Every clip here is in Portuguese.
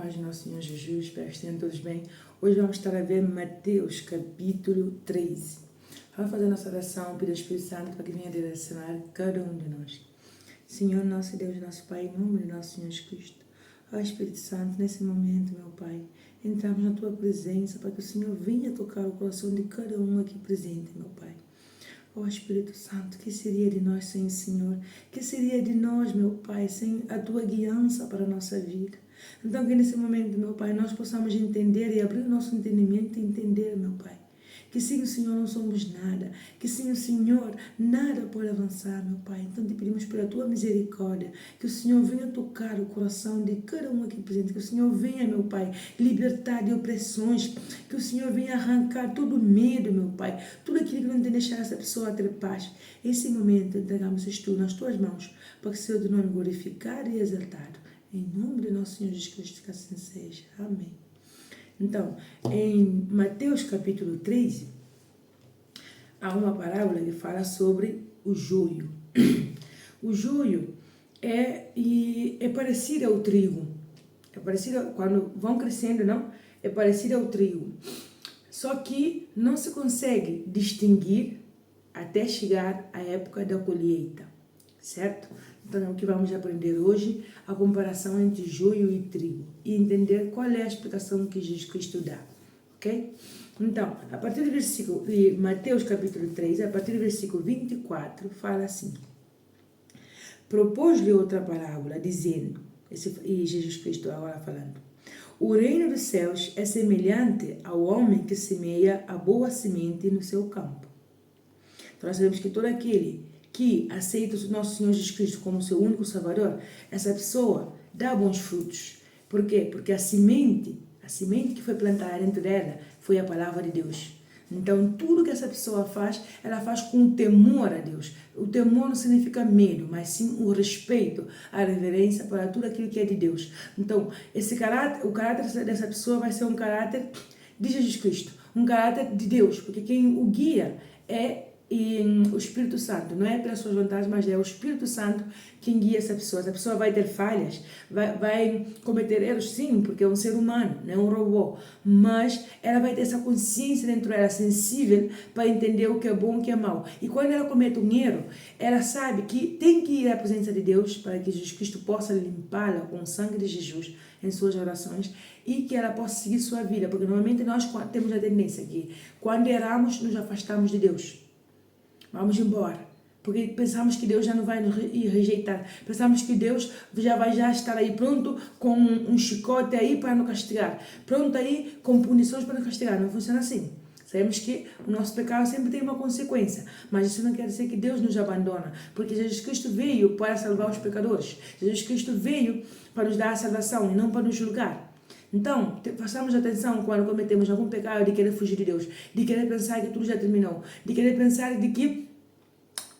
paz de nosso Senhor Jesus, espero que estejam todos bem. Hoje vamos estar a ver Mateus capítulo 13. Vamos fazer nossa oração, pedir ao Espírito Santo para que venha direcionar cada um de nós. Senhor, nosso Deus, nosso Pai, em nome de nosso Senhor Jesus Cristo. Ó Espírito Santo, nesse momento, meu Pai, entramos na Tua presença para que o Senhor venha tocar o coração de cada um aqui presente, meu Pai. Ó Espírito Santo, que seria de nós sem o Senhor? Que seria de nós, meu Pai, sem a Tua guiança para a nossa vida? Então que nesse momento, meu Pai, nós possamos entender e abrir o nosso entendimento e entender, meu Pai, que sem o Senhor não somos nada, que sem o Senhor nada pode avançar, meu Pai. Então te pedimos pela Tua misericórdia, que o Senhor venha tocar o coração de cada um aqui presente, que o Senhor venha, meu Pai, libertar de opressões, que o Senhor venha arrancar todo medo, meu Pai, tudo aquilo que não tem deixado essa pessoa ter paz. Esse momento entregamos isto nas Tuas mãos, para que seja o Teu nome glorificado e exaltado. Em nome de nosso Senhor Jesus Cristo, que assim seja. Amém. Então, em Mateus capítulo 13, há uma parábola que fala sobre o joio. O joio é parecido ao trigo. É parecido, quando vão crescendo, não? É parecido ao trigo. Só que não se consegue distinguir até chegar à época da colheita, certo? Então, o que vamos aprender hoje, a comparação entre joio e trigo, e entender qual é a explicação que Jesus Cristo dá, ok? Então, a partir do versículo de Mateus capítulo 3, a partir do versículo 24, fala assim: propôs-lhe outra parábola, dizendo, e Jesus Cristo agora falando, o reino dos céus é semelhante ao homem que semeia a boa semente no seu campo. Então, nós sabemos que todo aquele que aceita o nosso Senhor Jesus Cristo como seu único Salvador, essa pessoa dá bons frutos. Por quê? Porque a semente que foi plantada dentro dela foi a palavra de Deus. Então, tudo que essa pessoa faz, ela faz com temor a Deus. O temor não significa medo, mas sim o respeito, a reverência para tudo aquilo que é de Deus. Então, o caráter dessa pessoa vai ser um caráter de Jesus Cristo, um caráter de Deus, porque quem o guia é o Espírito Santo, não é pelas suas vontades, mas é o Espírito Santo quem guia essa pessoa. Essa pessoa vai ter falhas, vai cometer erros, sim, porque é um ser humano, não é um robô, mas ela vai ter essa consciência dentro dela, sensível, para entender o que é bom e o que é mau. E quando ela comete um erro, ela sabe que tem que ir à presença de Deus para que Jesus Cristo possa limpá-la com o sangue de Jesus em suas orações e que ela possa seguir sua vida, porque normalmente nós temos a tendência que quando erramos, nos afastamos de Deus. Vamos embora, porque pensamos que Deus já não vai nos rejeitar, pensamos que Deus já vai estar aí pronto com um chicote aí para nos castigar, pronto aí com punições para nos castigar. Não funciona assim. Sabemos que o nosso pecado sempre tem uma consequência, mas isso não quer dizer que Deus nos abandona, porque Jesus Cristo veio para salvar os pecadores. Jesus Cristo veio para nos dar a salvação e não para nos julgar. Então, façamos atenção quando cometemos algum pecado de querer fugir de Deus, de querer pensar que tudo já terminou, de querer pensar de que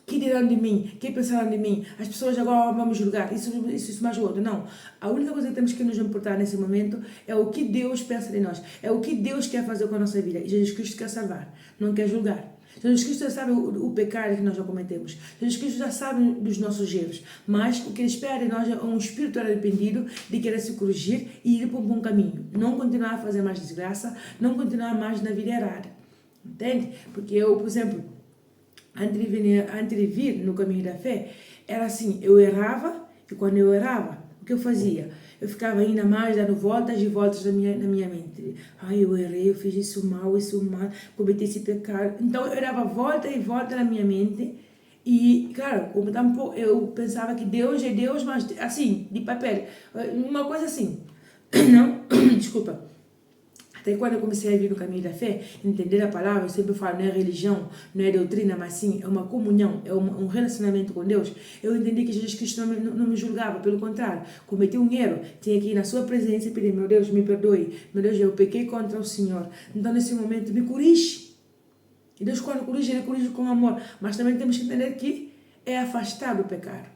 dirão de mim, que pensarão de mim, as pessoas agora vão me julgar, isso mais outro. Não, a única coisa que temos que nos importar nesse momento é o que Deus pensa de nós, é o que Deus quer fazer com a nossa vida. E Jesus Cristo quer salvar, não quer julgar. Jesus Cristo já sabe o pecado que nós já cometemos. Jesus Cristo já sabe dos nossos erros. Mas o que Ele espera de nós é um espírito arrependido de querer se corrigir e ir para um bom caminho. Não continuar a fazer mais desgraça, não continuar mais na vida errada. Entende? Porque eu, por exemplo, antes de vir no caminho da fé, era assim, eu errava, e quando eu errava, o que eu fazia? Eu ficava ainda mais dando voltas e voltas na minha mente. Ai, eu errei, eu fiz isso mal, cometi esse pecado. Então, eu dava volta e volta na minha mente. E, claro, como tampouco, eu pensava que Deus é Deus, mas assim, de papel. Uma coisa assim. Não, desculpa. Até quando eu comecei a vir no caminho da fé, entender a palavra, eu sempre falo, não é religião, não é doutrina, mas sim, é uma comunhão, é um relacionamento com Deus. Eu entendi que Jesus Cristo não me julgava, pelo contrário, cometi um erro, tinha que ir na sua presença e pedir, meu Deus, me perdoe, meu Deus, eu pequei contra o Senhor. Então, nesse momento, me corrige. E Deus, quando corrige, Ele corrige com amor. Mas também temos que entender que é afastar do pecado,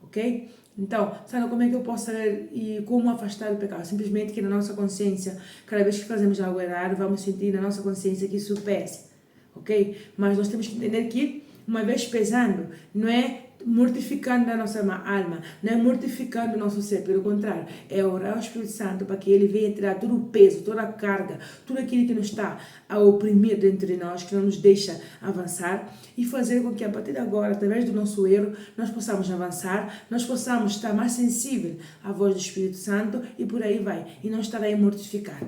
ok? Então, sabe como é que eu posso saber e como afastar do pecado? Simplesmente que na nossa consciência, cada vez que fazemos algo errado, vamos sentir na nossa consciência que isso pesa, ok? Mas nós temos que entender que, uma vez pesando, não é mortificando a nossa alma, não é mortificando o nosso ser, pelo contrário, é orar ao Espírito Santo para que ele venha tirar todo o peso, toda a carga, tudo aquilo que nos está a oprimir dentro de nós, que não nos deixa avançar, e fazer com que a partir de agora, através do nosso erro, nós possamos avançar, nós possamos estar mais sensível à voz do Espírito Santo e por aí vai, e não estar aí a mortificar,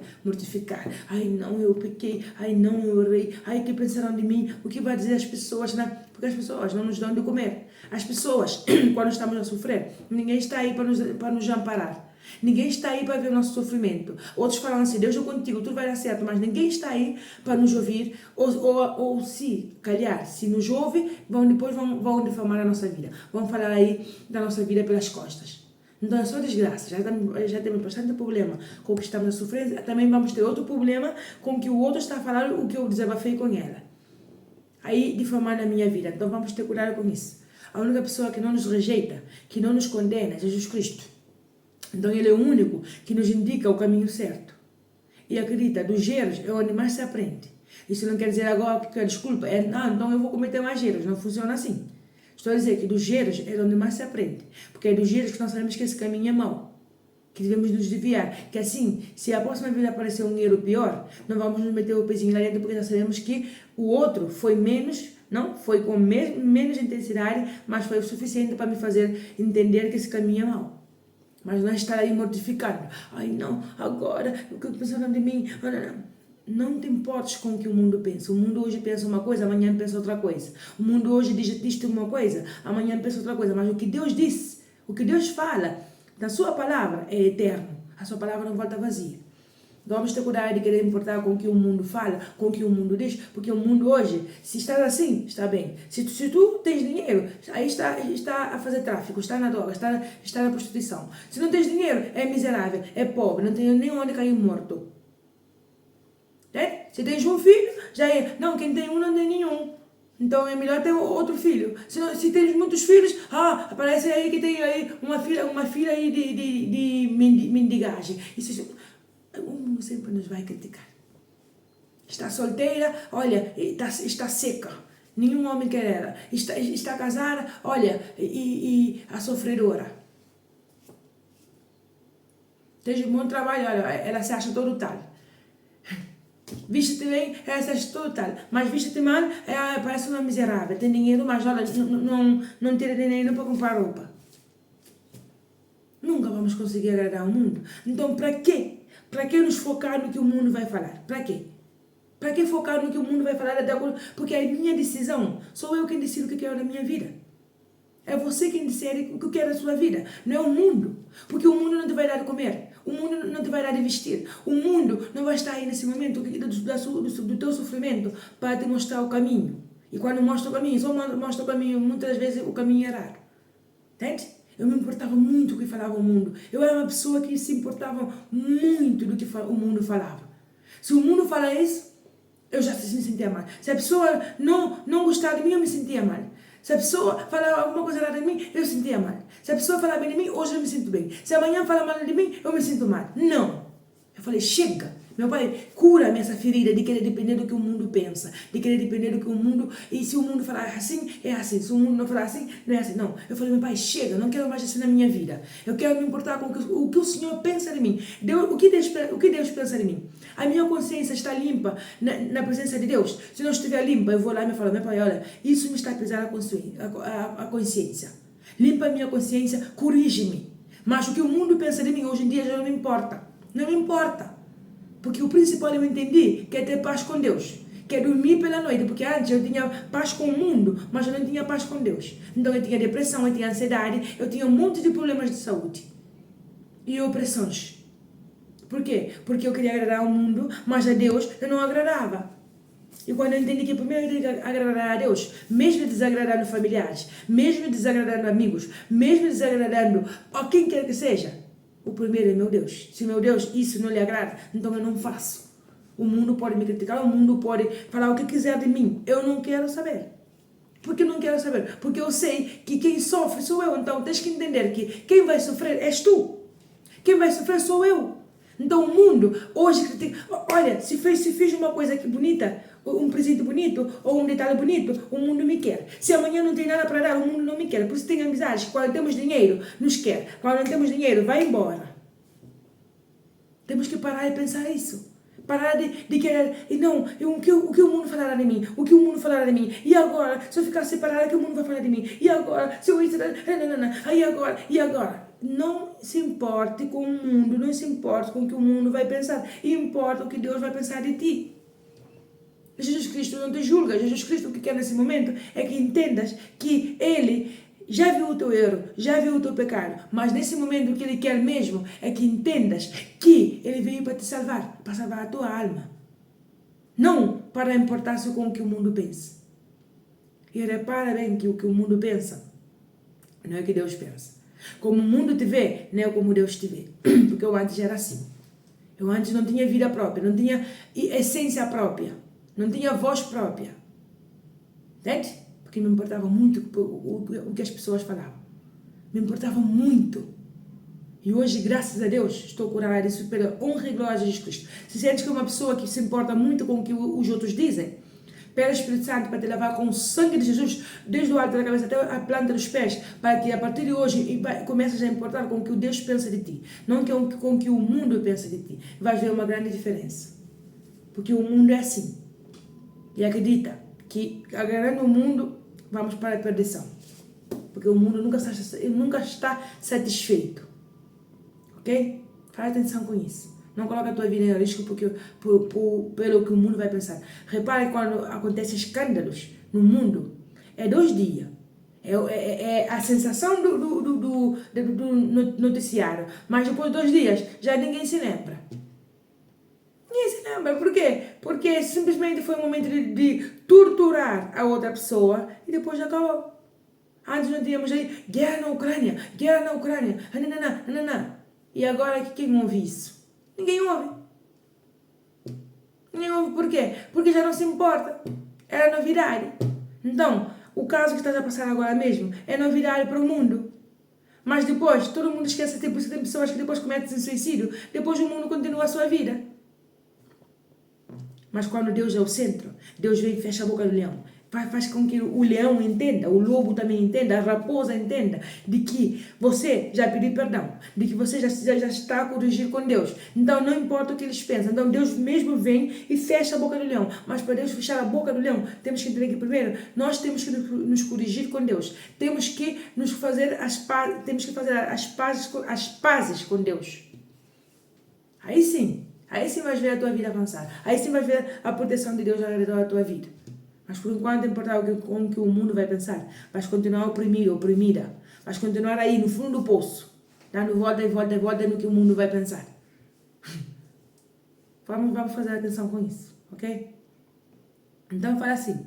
ai não, eu pequei, ai não, eu errei, ai que pensaram de mim, o que vai dizer as pessoas, né? Porque as pessoas não nos dão de comer. As pessoas, quando estamos a sofrer, ninguém está aí para nos amparar. Ninguém está aí para ver o nosso sofrimento. Outros falam assim, Deus é contigo, tudo vai dar certo, mas ninguém está aí para nos ouvir, ou se calhar, se nos ouve, depois vão difamar a nossa vida. Vão falar aí da nossa vida pelas costas. Então é só desgraça, já temos bastante problema com o que estamos a sofrer, também vamos ter outro problema com que o outro está a falar o que eu desabafei com ela. Aí difamar a minha vida, então vamos ter cuidado com isso. A única pessoa que não nos rejeita, que não nos condena, é Jesus Cristo. Então ele é o único que nos indica o caminho certo. E acredita, dos erros é onde mais se aprende. Isso não quer dizer agora que a desculpa é, então eu vou cometer mais erros, não funciona assim. Estou a dizer que dos erros é onde mais se aprende. Porque é dos erros que nós sabemos que esse caminho é mau. Que devemos nos desviar. Que assim, se a próxima vez aparecer um erro pior, não vamos nos meter o pezinho lá dentro, porque nós sabemos que o outro foi menos, não? Foi com menos intensidade, mas foi o suficiente para me fazer entender que esse caminho é mau. Mas não é estar aí mortificando. Ai não, agora, o que pensaram de mim? Não te importes com o que o mundo pensa. O mundo hoje pensa uma coisa, amanhã pensa outra coisa. O mundo hoje diz-te uma coisa, amanhã pensa outra coisa. Mas o que Deus disse, o que Deus fala, na sua palavra é eterno. A sua palavra não volta vazia. Então vamos ter cuidado de querer importar com o que o mundo fala, com o que o mundo diz, porque o mundo hoje, se está assim, está bem. Se tu tens dinheiro, aí está a fazer tráfico, está na droga, está na prostituição. Se não tens dinheiro, é miserável, é pobre, não tem nem onde cair morto. Se tens um filho, já é. Não, quem tem um não tem nenhum. Então é melhor ter outro filho. Se tens muitos filhos, aparece aí que tem aí uma filha aí de mendigagem. Isso, o mundo sempre nos vai criticar. Está solteira, olha, está seca. Nenhum homem quer ela. Está casada, olha, e a sofredora. Tens um bom trabalho, olha, ela se acha todo tal. Viste-te bem, ela se acha todo tal. Mas viste-te mal, parece uma miserável. Tem dinheiro, mas olha, não tira dinheiro para comprar roupa. Nunca vamos conseguir agradar o mundo. Então, para quê? Para que nos focar no que o mundo vai falar? Para quê? Para que focar no que o mundo vai falar? Porque é minha decisão. Sou eu quem decido o que quero da minha vida. É você quem decide o que quer da sua vida. Não é o mundo. Porque o mundo não te vai dar de comer. O mundo não te vai dar de vestir. O mundo não vai estar aí nesse momento do teu sofrimento para te mostrar o caminho. E quando mostra o caminho, só mostra o caminho, muitas vezes o caminho é errado. Entende? Eu me importava muito do que falava o mundo. Eu era uma pessoa que se importava muito do que o mundo falava. Se o mundo fala isso, eu já me sentia mal. Se a pessoa não gostava de mim, eu me sentia mal. Se a pessoa falava alguma coisa errada de mim, eu sentia mal. Se a pessoa falava bem de mim, hoje eu me sinto bem. Se amanhã fala mal de mim, eu me sinto mal. Não. Eu falei, chega. Meu pai, cura-me essa ferida de querer depender do que o mundo pensa. De querer depender do que o mundo... E se o mundo falar assim, é assim. Se o mundo não falar assim, não é assim. Não. Eu falei, meu pai, chega. Não quero mais isso na minha vida. Eu quero me importar com o que o Senhor pensa de mim. O que Deus pensa de mim. A minha consciência está limpa na presença de Deus. Se não estiver limpa, eu vou lá e me falo, meu pai, olha, isso me está a pesar a consciência. Limpa a minha consciência, corrige-me. Mas o que o mundo pensa de mim hoje em dia já não me importa. Não me importa. Porque o principal eu entendi que é ter paz com Deus. Que é dormir pela noite. Porque antes eu tinha paz com o mundo, mas eu não tinha paz com Deus. Então eu tinha depressão, eu tinha ansiedade, eu tinha um monte de problemas de saúde. E opressões. Por quê? Porque eu queria agradar ao mundo, mas a Deus eu não agradava. E quando eu entendi que primeiro eu tenho que agradar a Deus, mesmo desagradando familiares, mesmo desagradando amigos, mesmo desagradando a quem quer que seja, o primeiro é meu Deus. Se meu Deus isso não lhe agrada, então eu não faço. O mundo pode me criticar, o mundo pode falar o que quiser de mim. Eu não quero saber. Por que não quero saber? Porque eu sei que quem sofre sou eu. Então tens que entender que quem vai sofrer és tu. Quem vai sofrer sou eu. Então o mundo hoje critica. Olha, se fiz uma coisa aqui bonita, um presente bonito ou um detalhe bonito, o mundo me quer. Se amanhã não tem nada para dar, o mundo não me quer. Por isso tem amizades. Quando temos dinheiro, nos quer. Quando não temos dinheiro, vai embora. Temos que parar de pensar isso. Parar de querer. E não, o que o mundo falará de mim? O que o mundo falará de mim? E agora? Se eu ficar separada, o que o mundo vai falar de mim? E agora? Se eu isso. Aí agora? E agora? Não se importe com o mundo, não se importe com o que o mundo vai pensar. Importa o que Deus vai pensar de ti. Jesus Cristo não te julga. Jesus Cristo o que quer nesse momento é que entendas que Ele já viu o teu erro, já viu o teu pecado, mas nesse momento o que Ele quer mesmo é que entendas que Ele veio para te salvar, para salvar a tua alma. Não para importar-se com o que o mundo pensa. E repara bem que o que o mundo pensa não é o que Deus pensa. Como o mundo te vê, não é como Deus te vê. Porque eu antes era assim. Eu antes não tinha vida própria, não tinha essência própria. Não tinha voz própria. Entende? Porque me importava muito o que as pessoas falavam. Me importava muito. E hoje, graças a Deus, estou curada disso pela honra e glória de Jesus Cristo. Se sentes que é uma pessoa que se importa muito com o que os outros dizem, pede o Espírito Santo para te lavar com o sangue de Jesus, desde o alto da cabeça até a planta dos pés, para que a partir de hoje comeces a importar com o que o Deus pensa de ti, não com o que o mundo pensa de ti. Vais ver uma grande diferença. Porque o mundo é assim. E acredita que agarrando o mundo, vamos para a perdição. Porque o mundo nunca está satisfeito. Ok? Presta atenção com isso. Não coloca a tua vida em risco pelo que o mundo vai pensar. Repare quando acontecem escândalos no mundo. É 2 dias. É a sensação do noticiário. Mas depois de 2 dias, já ninguém se lembra. Ninguém se lembra. Por quê? Porque simplesmente foi um momento de torturar a outra pessoa e depois já acabou. Antes não tínhamos aí guerra na Ucrânia. E agora quem ouve isso? Ninguém ouve. Ninguém ouve por quê? Porque já não se importa. Era novidade. Então, o caso que estás a passar agora mesmo é novidade para o mundo. Mas depois, todo mundo esquece, tem pessoas que depois cometem suicídio, depois o mundo continua a sua vida. Mas quando Deus é o centro, Deus vem e fecha a boca do leão. Faz com que o leão entenda, o lobo também entenda, a raposa entenda de que você já pediu perdão, de que você já está a corrigir com Deus. Então não importa o que eles pensam. Então Deus mesmo vem e fecha a boca do leão. Mas para Deus fechar a boca do leão, temos que entender que primeiro nós temos que nos corrigir com Deus. Temos que fazer as pazes com Deus. Aí sim vais ver a tua vida avançar. Aí sim vais ver a proteção de Deus ao redor da tua vida. Mas por enquanto importa com o que o mundo vai pensar. Vais continuar oprimido, oprimida. Vais continuar aí no fundo do poço, dando volta e volta no que o mundo vai pensar. Vamos fazer atenção com isso, ok? Então fala assim.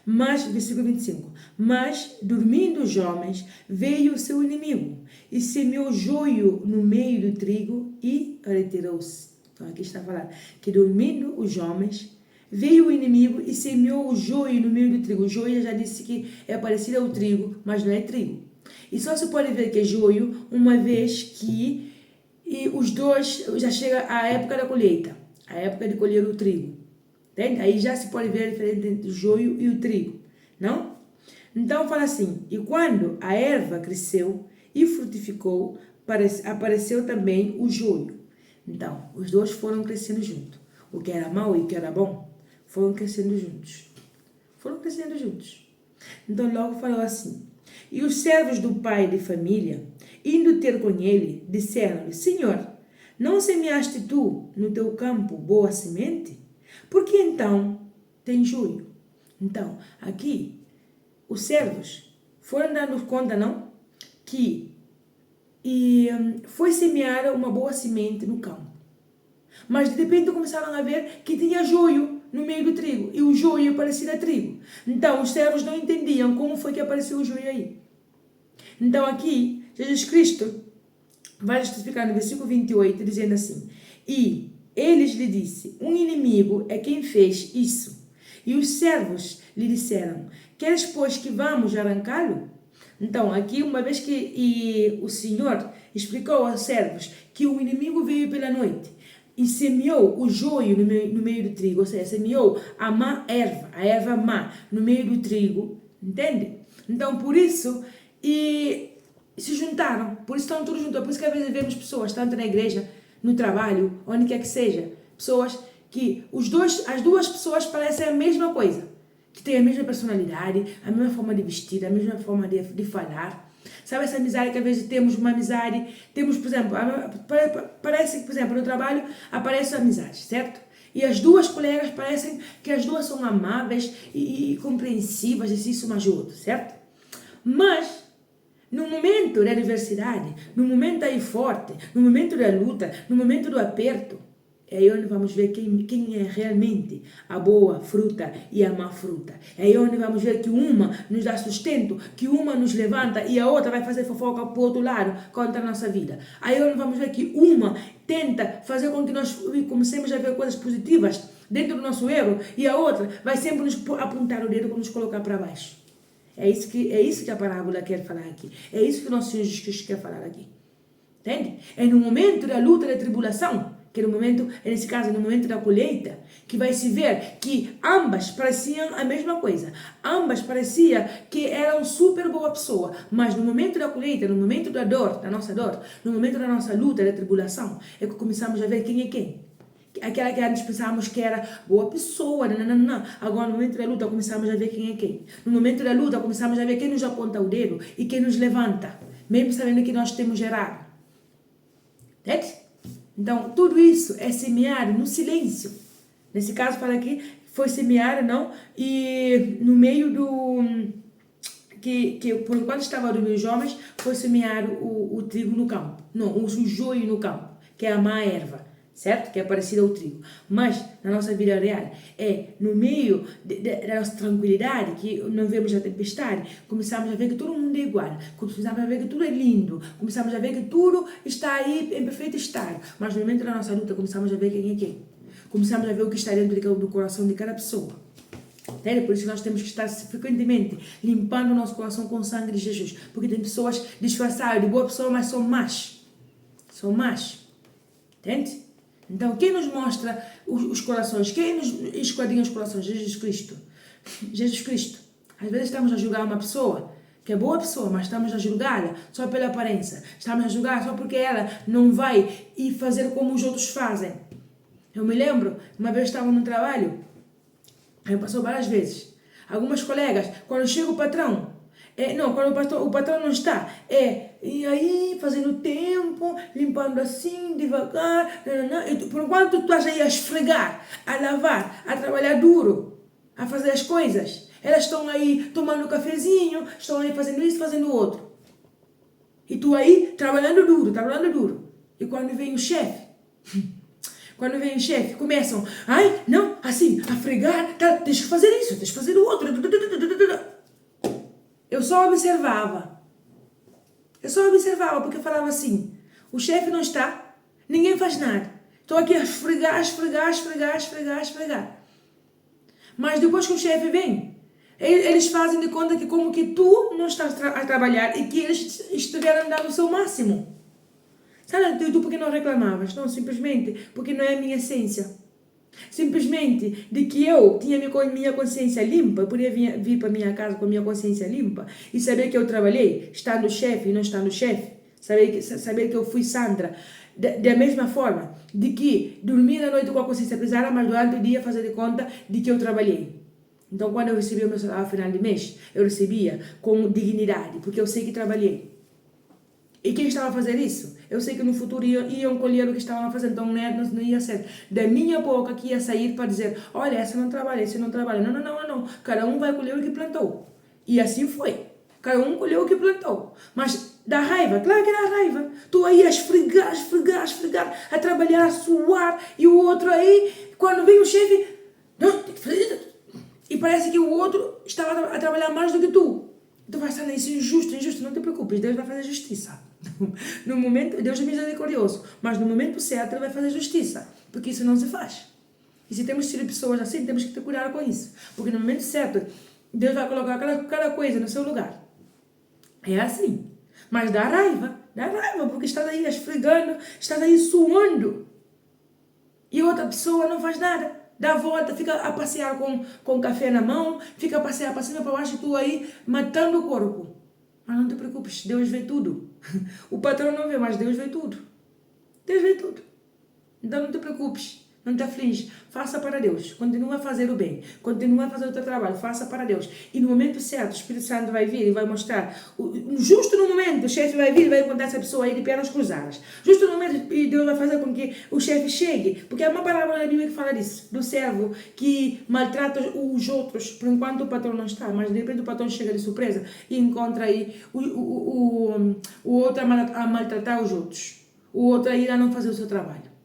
Mas, versículo 25. Mas, dormindo os homens, veio o seu inimigo e semeou joio no meio do trigo e retirou-se. Então aqui está falando que dormindo os homens, veio o inimigo e semeou o joio no meio do trigo. O joio, eu já disse que é parecido ao trigo, mas não é trigo. E só se pode ver que é joio uma vez que os dois, já chega a época da colheita, a época de colher o trigo. Entende? Aí já se pode ver a diferença entre o joio e o trigo, não? Então fala assim, e quando a erva cresceu e frutificou, apareceu também o joio. Então, os dois foram crescendo juntos. O que era mau e o que era bom, foram crescendo juntos. Então logo falou assim, e os servos do pai de família, indo ter com ele, disseram-lhe, Senhor, não semeaste tu no teu campo boa semente? Por que então tem joio? Então, aqui, os servos foram dando conta, não? Que foi semear uma boa semente no campo. Mas de repente começaram a ver que tinha joio no meio do trigo. E o joio parecia trigo. Então os servos não entendiam como foi que apareceu o joio aí. Então aqui, Jesus Cristo vai justificar no versículo 28, dizendo assim, e eles lhe disse, um inimigo é quem fez isso. E os servos lhe disseram, queres pois que vamos arrancá-lo? Então, aqui, uma vez que o Senhor explicou aos servos que o inimigo veio pela noite, e semeou o joio no meio do trigo, ou seja, semeou a má erva, a erva má no meio do trigo, entende? Então, por isso, e se juntaram, por isso estão todos juntos, por isso que às vezes vemos pessoas, tanto na igreja, no trabalho, onde quer que seja, pessoas que as duas pessoas parecem a mesma coisa, que têm a mesma personalidade, a mesma forma de vestir, a mesma forma de falar. Sabe essa amizade que às vezes temos uma amizade, temos, por exemplo, parece que, por exemplo, no trabalho aparecem amizades, certo? E as duas colegas parecem que as duas são amáveis e compreensivas, e isso me ajuda, certo? Mas, no momento da adversidade, no momento aí forte, no momento da luta, no momento do aperto, é aí onde vamos ver quem é realmente a boa fruta e a má fruta. É aí onde vamos ver que uma nos dá sustento, que uma nos levanta e a outra vai fazer fofoca para o outro lado contra a nossa vida. Aí onde vamos ver que uma tenta fazer com que nós comecemos a ver coisas positivas dentro do nosso erro e a outra vai sempre nos apontar o dedo para nos colocar para baixo. É isso que a parábola quer falar aqui. É isso que o nosso Senhor Jesus Cristo quer falar aqui. Entende? É no momento da luta, da tribulação, que no momento, nesse caso, no momento da colheita, que vai se ver que ambas pareciam a mesma coisa. Ambas pareciam que eram super boa pessoa, mas no momento da colheita, no momento da dor, da nossa dor, no momento da nossa luta, da tribulação, é que começamos a ver quem é quem. Aquela que antes pensávamos que era boa pessoa, não. Agora, no momento da luta, começamos a ver quem é quem. No momento da luta, começamos a ver quem nos aponta o dedo e quem nos levanta, mesmo sabendo que nós temos errado. Entende? Então, tudo isso é semeado no silêncio. Nesse caso, fala aqui, foi semeado, não? E no meio do... Que por enquanto estava dormindo os homens, foi semeado o trigo no campo. Não, o joio no campo, que é a má erva, certo? Que é parecida ao trigo. Mas, na nossa vida real, é no meio da nossa tranquilidade, que não vemos a tempestade, começamos a ver que todo mundo é igual, começamos a ver que tudo é lindo, começamos a ver que tudo está aí em perfeito estado. Mas no momento da nossa luta, começamos a ver quem é quem. Começamos a ver o que está dentro do coração de cada pessoa. Entende? Por isso nós temos que estar frequentemente limpando o nosso coração com o sangue de Jesus. Porque tem pessoas disfarçadas de boa pessoa, mas são más. São más. Entende? Então, quem nos mostra os corações? Quem nos esquadrinha os corações? Jesus Cristo. Jesus Cristo. Às vezes estamos a julgar uma pessoa que é boa pessoa, mas estamos a julgá-la só pela aparência. Estamos a julgar só porque ela não vai ir fazer como os outros fazem. Eu me lembro, uma vez estava no trabalho, aí passou várias vezes. Algumas colegas, quando chega o patrão, quando o patrão não está, e aí fazendo tempo, limpando assim, devagar, e por enquanto tu estás aí a esfregar, a lavar, a trabalhar duro, a fazer as coisas. Elas estão aí tomando um cafezinho, estão aí fazendo isso, fazendo o outro. E tu aí trabalhando duro. E quando vem o chefe, começam, assim, a fregar, tá, deixa eu fazer isso, deixa eu fazer o outro. Eu só observava porque eu falava assim, o chefe não está, ninguém faz nada. Estou aqui a esfregar. Mas depois que o chefe vem, eles fazem de conta que como que tu não estás a trabalhar e que eles estiveram dando o seu máximo. Sabe, tu porque não reclamavas? Não, simplesmente porque não é a minha essência. Simplesmente de que eu tinha minha consciência limpa, eu podia vir para minha casa com a minha consciência limpa e saber que eu trabalhei, estando chefe e não estando chefe, saber que eu fui Sandra, da mesma forma, de que dormir à noite com a consciência pesada, mas durante o dia fazer de conta de que eu trabalhei. Então, quando eu recebia o meu salário ao final de mês, eu recebia com dignidade, porque eu sei que trabalhei. E quem estava a fazer isso? Eu sei que no futuro iam colher o que estavam a fazer, então não ia ser da minha boca que ia sair para dizer, olha, essa não trabalha, esse não trabalha. Não. Cada um vai colher o que plantou. E assim foi. Cada um colheu o que plantou. Mas dá raiva? Claro que dá raiva. Tu aí a esfregar, a trabalhar, a suar, e o outro aí, quando vem o chefe, e parece que o outro estava a trabalhar mais do que tu. Tu vai estar nisso injusto, não te preocupes, Deus vai fazer justiça. No momento, Deus é misericordioso, mas no momento certo Ele vai fazer justiça, porque isso não se faz. E se temos sido pessoas assim, temos que ter cuidado com isso, porque no momento certo, Deus vai colocar cada coisa no seu lugar. É assim, mas dá raiva, porque está aí esfregando, está aí suando. E a outra pessoa não faz nada. Dá a volta, fica a passear com café na mão, fica a passear para cima e para baixo e tu aí matando o corpo. Mas não te preocupes, Deus vê tudo. O patrão não vê, mas Deus vê tudo. Deus vê tudo. Então não te preocupes, não te aflige. Faça para Deus. Continua a fazer o bem. Continua a fazer o teu trabalho. Faça para Deus. E no momento certo, o Espírito Santo vai vir e vai mostrar. Justo no momento, o chefe vai vir e vai encontrar essa pessoa aí de pernas cruzadas. Justo no momento, e Deus vai fazer com que o chefe chegue. Porque há uma palavra na Bíblia que fala disso. Do servo que maltrata os outros por enquanto o patrão não está. Mas de repente o patrão chega de surpresa e encontra aí o outro a maltratar os outros. O outro a ir a não fazer o seu trabalho.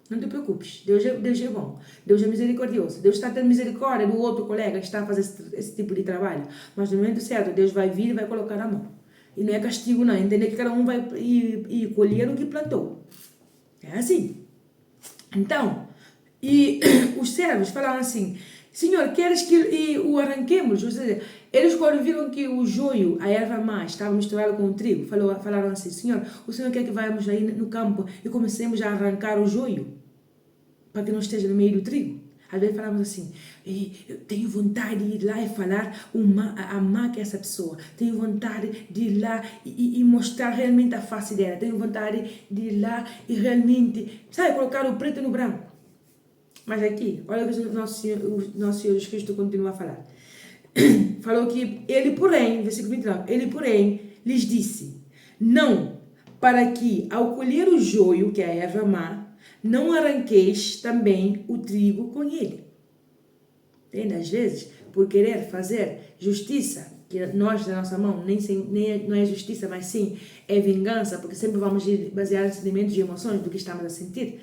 Não te preocupes, Deus é bom, Deus é misericordioso, Deus está tendo misericórdia do outro colega que está a fazer esse tipo de trabalho, mas no momento certo Deus vai vir e vai colocar a mão. E não é castigo não, entender que cada um vai ir colher o que plantou. É assim. Então, e os servos falaram assim, Senhor, queres que o arranquemos? Ou seja, eles quando viram que o joio, a erva má, estava misturada com o trigo, falaram assim, Senhor, o Senhor quer que vayamos aí no campo e comecemos a arrancar o joio, para que não esteja no meio do trigo. Às vezes falamos assim, eu tenho vontade de ir lá e falar a má que é essa pessoa, tenho vontade de ir lá e mostrar realmente a face dela, tenho vontade de ir lá e realmente, sabe, colocar o preto no branco. Mas aqui, olha o que o nosso Senhor Jesus Cristo continua a falar. Falou que ele, porém, versículo 29, ele, porém, lhes disse, não, para que, ao colher o joio, que é a erva má, não arranqueis também o trigo com ele. Entende? Às vezes, por querer fazer justiça, que nós, da nossa mão, não é justiça, mas sim é vingança, porque sempre vamos basear em sentimentos e emoções do que estamos a sentir,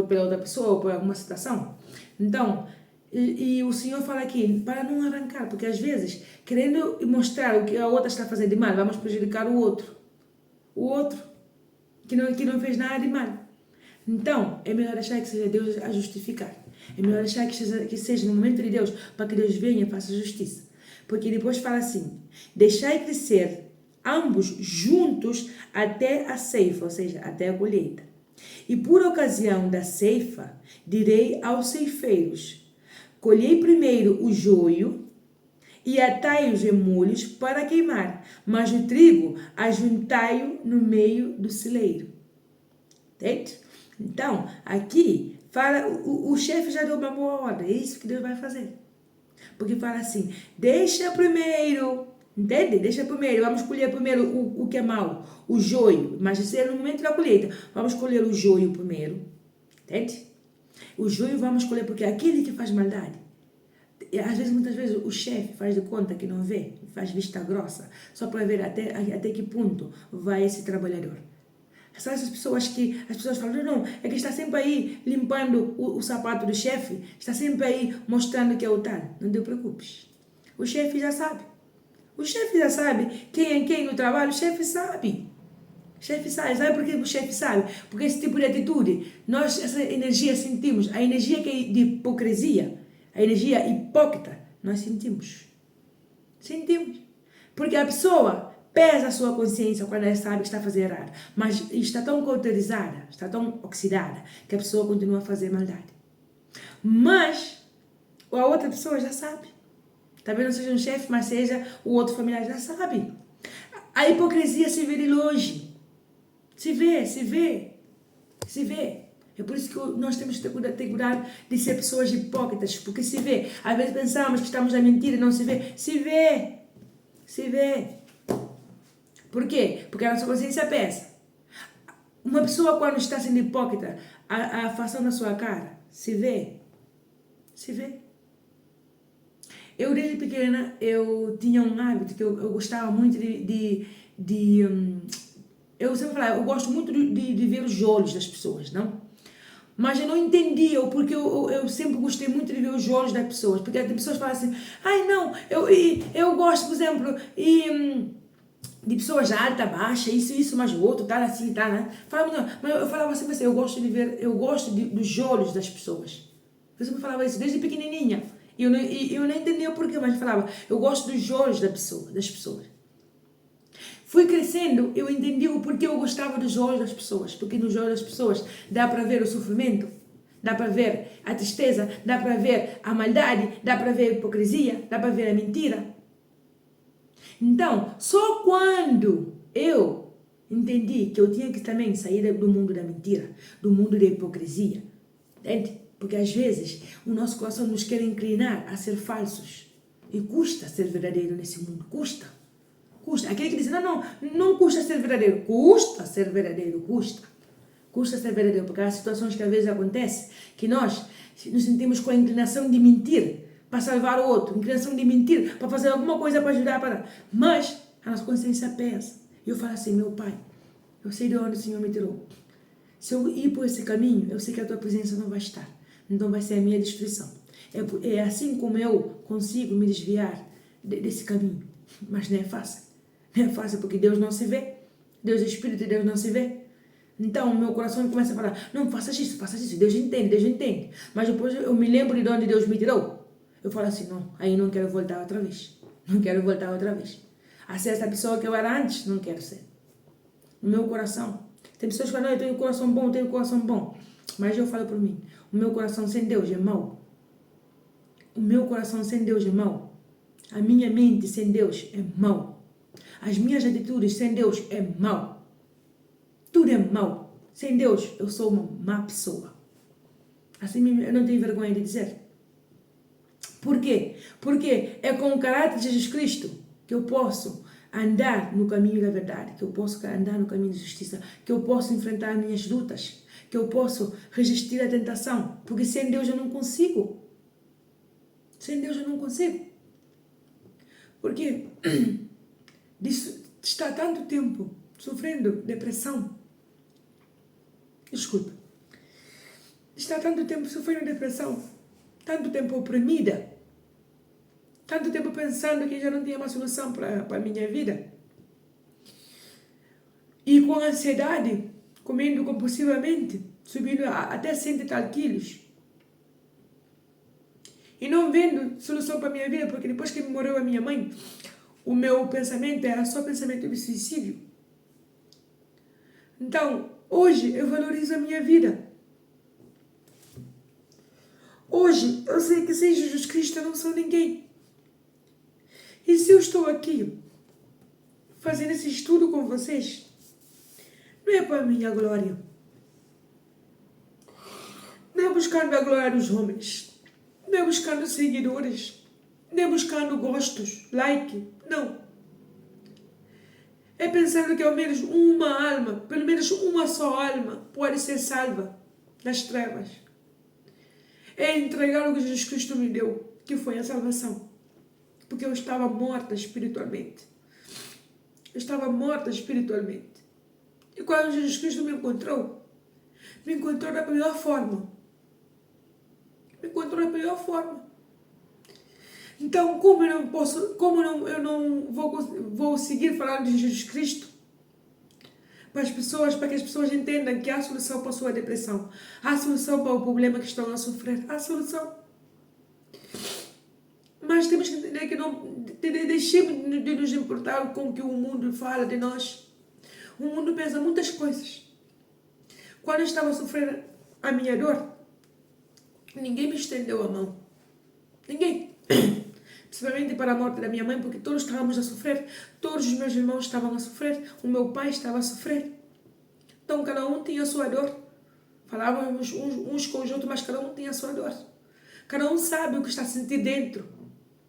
pela outra pessoa ou por alguma situação. Então, e o Senhor fala aqui, para não arrancar, porque às vezes, querendo mostrar o que a outra está fazendo de mal, vamos prejudicar o outro. O outro, que não fez nada de mal. Então, é melhor deixar que seja Deus a justificar. É melhor deixar que seja no momento de Deus, para que Deus venha e faça justiça. Porque depois fala assim, deixai crescer ambos juntos até a ceifa, ou seja, até a colheita. E por ocasião da ceifa, direi aos ceifeiros, colhei primeiro o joio e atai os remolhos para queimar, mas o trigo ajuntai-o no meio do celeiro. Entende? Então, aqui, fala, o chefe já deu uma boa ordem, é isso que Deus vai fazer. Porque fala assim, deixa primeiro, entende? Deixa primeiro, vamos colher primeiro o que é mau, o joio, mas isso é no momento da colheita, vamos colher o joio primeiro, entende? O joio vamos colher porque é aquele que faz maldade. Às vezes, muitas vezes, o chefe faz de conta que não vê, faz vista grossa, só para ver até que ponto vai esse trabalhador. São essas pessoas que as pessoas falam, não, é que está sempre aí limpando o sapato do chefe, está sempre aí mostrando que é o tal. Não te preocupes. O chefe já sabe. O chefe já sabe quem é quem no trabalho, o chefe sabe. O chefe sabe. Sabe por que o chefe sabe? Porque esse tipo de atitude, nós essa energia sentimos, a energia que é de hipocrisia, a energia hipócrita, nós sentimos. Sentimos. Porque a pessoa pesa a sua consciência quando ela sabe que está a fazer errado. Mas está tão cauterizada, está tão oxidada, que a pessoa continua a fazer maldade. Mas a outra pessoa já sabe. Talvez não seja um chefe, mas seja o outro familiar, já sabe. A hipocrisia se vê de longe. Se vê, se vê, se vê. É por isso que nós temos que ter cuidado de ser pessoas hipócritas, porque se vê. Às vezes pensamos que estamos a mentir e não se vê. Se vê, se vê. Por quê? Porque a nossa consciência pensa. Uma pessoa quando está sendo hipócrita, a afeição na sua cara, se vê. Se vê. Eu desde pequena, eu tinha um hábito que eu gostava muito eu sempre falava, eu gosto muito de ver os olhos das pessoas, não? Mas eu não entendia o porquê eu sempre gostei muito de ver os olhos das pessoas. Porque tem pessoas que falam assim, ai não, eu gosto, por exemplo, de pessoas alta, baixa, isso, mas o outro, tá assim, tá, né? Mas eu falava sempre assim, eu gosto dos olhos das pessoas. Eu sempre falava isso desde pequenininha. E eu não entendia o porquê, mas falava, eu gosto dos olhos das pessoas. Fui crescendo, eu entendi o porquê eu gostava dos olhos das pessoas. Porque nos olhos das pessoas dá para ver o sofrimento, dá para ver a tristeza, dá para ver a maldade, dá para ver a hipocrisia, dá para ver a mentira. Então, só quando eu entendi que eu tinha que também sair do mundo da mentira, do mundo da hipocrisia, entende? Porque às vezes o nosso coração nos quer inclinar a ser falsos. E custa ser verdadeiro nesse mundo, custa. Custa. Aquele que diz, não custa ser verdadeiro. Custa ser verdadeiro, custa. Custa ser verdadeiro, porque há situações que às vezes acontecem que nós nos sentimos com a inclinação de mentir para salvar o outro, inclinação de mentir para fazer alguma coisa para ajudar, mas a nossa consciência pesa. E eu falo assim, meu Pai, eu sei de onde o Senhor me tirou. Se eu ir por esse caminho, eu sei que a tua presença não vai estar. Então vai ser a minha destruição. É assim como eu consigo me desviar desse caminho. Mas não é fácil. Não é fácil porque Deus não se vê. Deus é Espírito e Deus não se vê. Então o meu coração começa a falar, não, faças isso. Deus entende. Mas depois eu me lembro de onde Deus me tirou. Eu falo assim, não, aí não quero voltar outra vez. Não quero voltar outra vez. A ser essa pessoa que eu era antes, não quero ser. No meu coração. Tem pessoas que falam, não, eu tenho um coração bom. Mas eu falo por mim, o meu coração sem Deus é mau. O meu coração sem Deus é mau. A minha mente sem Deus é mau. As minhas atitudes sem Deus é mau. Tudo é mau. Sem Deus, eu sou uma má pessoa. Assim eu não tenho vergonha de dizer. Por quê? Porque é com o caráter de Jesus Cristo que eu posso andar no caminho da verdade, que eu posso andar no caminho da justiça, que eu posso enfrentar minhas lutas, que eu posso resistir à tentação, porque sem Deus eu não consigo. Sem Deus eu não consigo. Porque está tanto tempo sofrendo depressão. Desculpa. Está tanto tempo sofrendo depressão, tanto tempo oprimida, tanto tempo pensando que já não tinha mais solução para a minha vida. E com ansiedade, comendo compulsivamente, subindo até 100 e tal quilos. E não vendo solução para a minha vida, porque depois que morreu a minha mãe, o meu pensamento era só pensamento de suicídio. Então, hoje eu valorizo a minha vida. Hoje eu sei que sem Jesus Cristo eu não sou ninguém. E se eu estou aqui fazendo esse estudo com vocês, não é para a minha glória. Não é buscando a glória dos homens. Não é buscando seguidores. Não é buscando gostos, like. Não. É pensando que ao menos uma alma, pelo menos uma só alma, pode ser salva das trevas. É entregar o que Jesus Cristo me deu, que foi a salvação. Porque eu estava morta espiritualmente. Eu estava morta espiritualmente. E quando Jesus Cristo me encontrou da melhor forma. Me encontrou da melhor forma. Então, como eu não vou seguir falando de Jesus Cristo para que as pessoas entendam que há solução para a sua depressão, há solução para o problema que estão a sofrer, há solução. Mas temos que entender que não deixemos de nos importar com o que o mundo fala de nós. O mundo pensa muitas coisas. Quando eu estava a sofrer a minha dor, ninguém me estendeu a mão. Ninguém. Principalmente para a morte da minha mãe, porque todos estávamos a sofrer. Todos os meus irmãos estavam a sofrer. O meu pai estava a sofrer. Então cada um tinha a sua dor. Falávamos uns com os outros, mas cada um tinha a sua dor. Cada um sabe o que está a sentir dentro.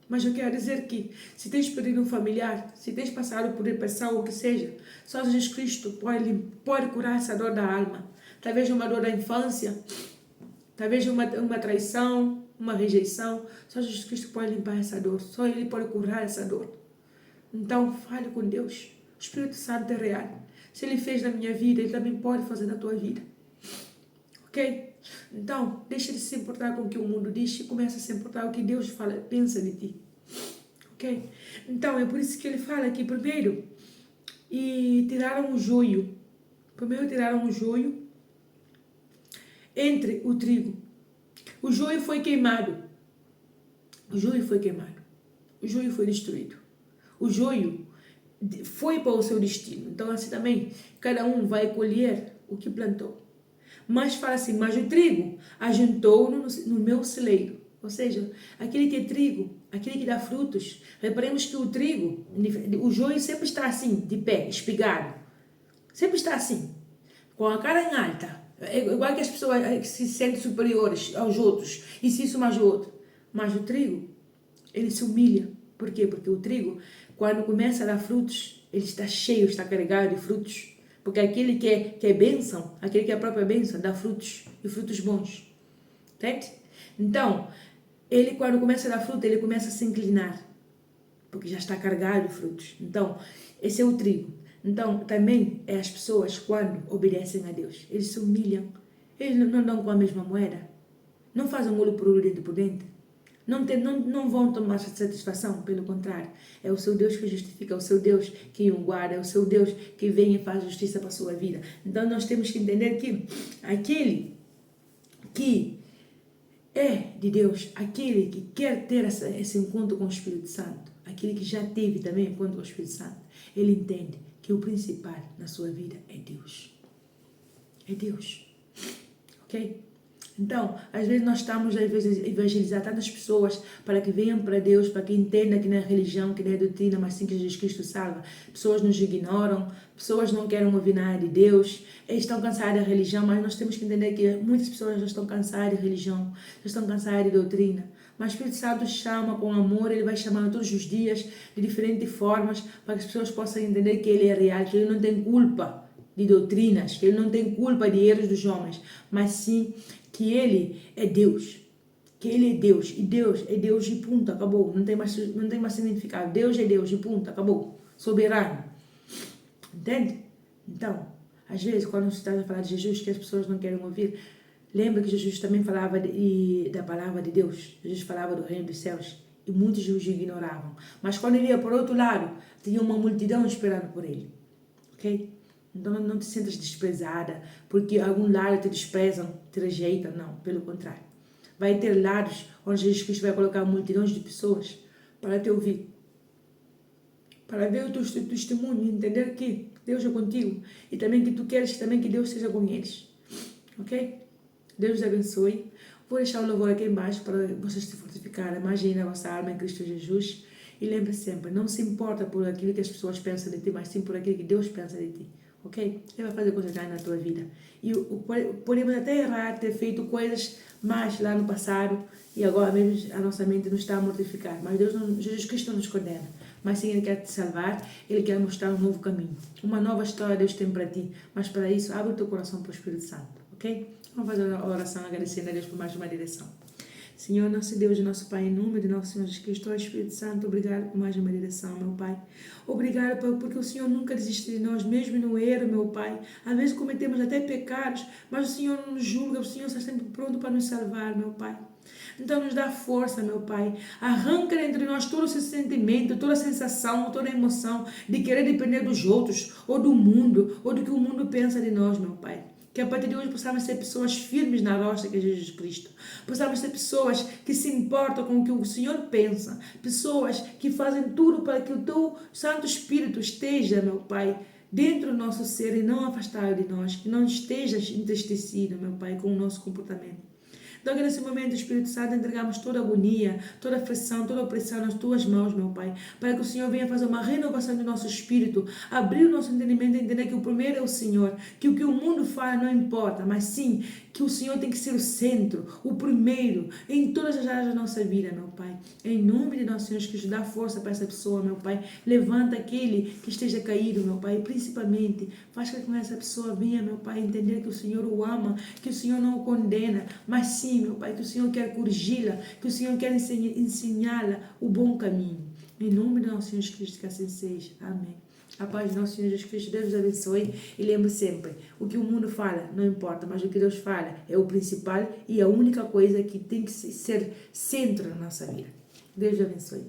Mas eu quero dizer que, se tens perdido um familiar, se tens passado por depressão, o que seja, só Jesus Cristo pode curar essa dor da alma. Talvez uma dor da infância, talvez uma traição, uma rejeição. Só Jesus Cristo pode limpar essa dor. Só Ele pode curar essa dor. Então, fale com Deus. O Espírito Santo é real. Se Ele fez na minha vida, Ele também pode fazer na tua vida. Ok? Então, deixa de se importar com o que o mundo diz e começa a se importar com o que Deus pensa de ti. Ok? Então, é por isso que ele fala aqui, primeiro, e tiraram o joio. Primeiro tiraram o joio entre o trigo. O joio foi queimado. O joio foi queimado. O joio foi destruído. O joio foi para o seu destino. Então, assim também, cada um vai colher o que plantou. Mas fala assim, mas o trigo ajuntou no meu celeiro. Ou seja, aquele que é trigo, aquele que dá frutos. Reparemos que o trigo, o joio sempre está assim, de pé, espigado. Sempre está assim, com a cara em alta. É igual que as pessoas que se sentem superiores aos outros, e se isso mais o outro. Mas o trigo, ele se humilha. Por quê? Porque o trigo, quando começa a dar frutos, ele está cheio, está carregado de frutos. Porque aquele que é bênção, aquele que é a própria bênção, dá frutos, e frutos bons. Entende? Então, ele quando começa a dar fruto, ele começa a se inclinar. Porque já está carregado de frutos. Então, esse é o trigo. Então, também é as pessoas quando obedecem a Deus. Eles se humilham. Eles não dão com a mesma moeda. Não fazem olho por olho, dente por dente. Não vão tomar satisfação, pelo contrário. É o seu Deus que justifica, é o seu Deus que o guarda, é o seu Deus que vem e faz justiça para a sua vida. Então, nós temos que entender que aquele que é de Deus, aquele que quer ter esse encontro com o Espírito Santo, aquele que já teve também encontro com o Espírito Santo, ele entende que o principal na sua vida é Deus. É Deus. Ok? Então, às vezes nós estamos a evangelizar tantas pessoas para que venham para Deus, para que entendam que não é religião, que não é doutrina, mas sim que Jesus Cristo salva. Pessoas nos ignoram, pessoas não querem ouvir nada de Deus, eles estão cansados da religião, mas nós temos que entender que muitas pessoas já estão cansadas de religião, já estão cansadas de doutrina. Mas o Espírito Santo chama com amor, ele vai chamando todos os dias, de diferentes formas, para que as pessoas possam entender que ele é real, que ele não tem culpa de doutrinas, que ele não tem culpa de erros dos homens, mas sim que ele é Deus, que ele é Deus, e Deus é Deus e ponto, acabou, não tem mais significado, Deus é Deus e ponto, acabou, soberano, entende? Então, às vezes, quando se está a falar de Jesus, que as pessoas não querem ouvir, lembra que Jesus também falava da palavra de Deus, Jesus falava do reino dos céus, e muitos os ignoravam, mas quando ele ia por outro lado, tinha uma multidão esperando por ele, ok? Então não te sintas desprezada, porque algum lado te desprezam, te rejeitam, não, pelo contrário. Vai ter lados onde Jesus Cristo vai colocar multidões de pessoas para te ouvir, para ver o teu testemunho, entender que Deus é contigo e também que tu queres também que Deus seja com eles, ok? Deus te abençoe. Vou deixar o louvor aqui embaixo para vocês se fortificarem. Imagine a vossa alma em Cristo Jesus e lembre sempre, não se importa por aquilo que as pessoas pensam de ti, mas sim por aquilo que Deus pensa de ti. Ok? Ele vai fazer coisas grandes na tua vida. E podemos até errar, ter feito coisas más lá no passado e agora mesmo a nossa mente não está a mortificar. Mas Jesus Cristo não nos condena. Mas sim, Ele quer te salvar, Ele quer mostrar um novo caminho. Uma nova história Deus tem para ti. Mas para isso, abre o teu coração para o Espírito Santo. Ok? Vamos fazer uma oração agradecendo a Deus por mais uma direção. Senhor, nosso Deus e nosso Pai, em nome de nosso Senhor Jesus Cristo, ó Espírito Santo, obrigado por mais uma direção, meu Pai. Obrigado, Pai, porque o Senhor nunca desiste de nós, mesmo no erro, meu Pai. Às vezes cometemos até pecados, mas o Senhor não nos julga, o Senhor está sempre pronto para nos salvar, meu Pai. Então nos dá força, meu Pai. Arranca entre nós todo esse sentimento, toda a sensação, toda a emoção de querer depender dos outros, ou do mundo, ou do que o mundo pensa de nós, meu Pai. Que a partir de hoje possamos ser pessoas firmes na rocha que é Jesus Cristo. Possamos ser pessoas que se importam com o que o Senhor pensa. Pessoas que fazem tudo para que o Teu Santo Espírito esteja, meu Pai, dentro do nosso ser e não afastado de nós. Que não esteja entristecido, meu Pai, com o nosso comportamento. Então, que nesse momento, Espírito Santo, entregamos toda a agonia, toda a aflição, toda a opressão nas Tuas mãos, meu Pai, para que o Senhor venha fazer uma renovação do nosso espírito, abrir o nosso entendimento e entender que o primeiro é o Senhor, que o que o mundo fala não importa, mas sim que o Senhor tem que ser o centro, o primeiro, em todas as áreas da nossa vida, meu Pai. Em nome de nosso Senhor Jesus, dá força para essa pessoa, meu Pai. Levanta aquele que esteja caído, meu Pai, e principalmente faz com que essa pessoa venha, meu Pai, entender que o Senhor o ama, que o Senhor não o condena, mas sim, meu Pai, que o Senhor quer corrigi-la, que o Senhor quer ensiná-la o bom caminho. Em nome de nosso Senhor Jesus Cristo, que assim seja. Amém. A paz de nosso Senhor Jesus Cristo, Deus os abençoe. E lembre sempre, o que o mundo fala não importa, mas o que Deus fala é o principal e a única coisa que tem que ser centro na nossa vida. Deus os abençoe.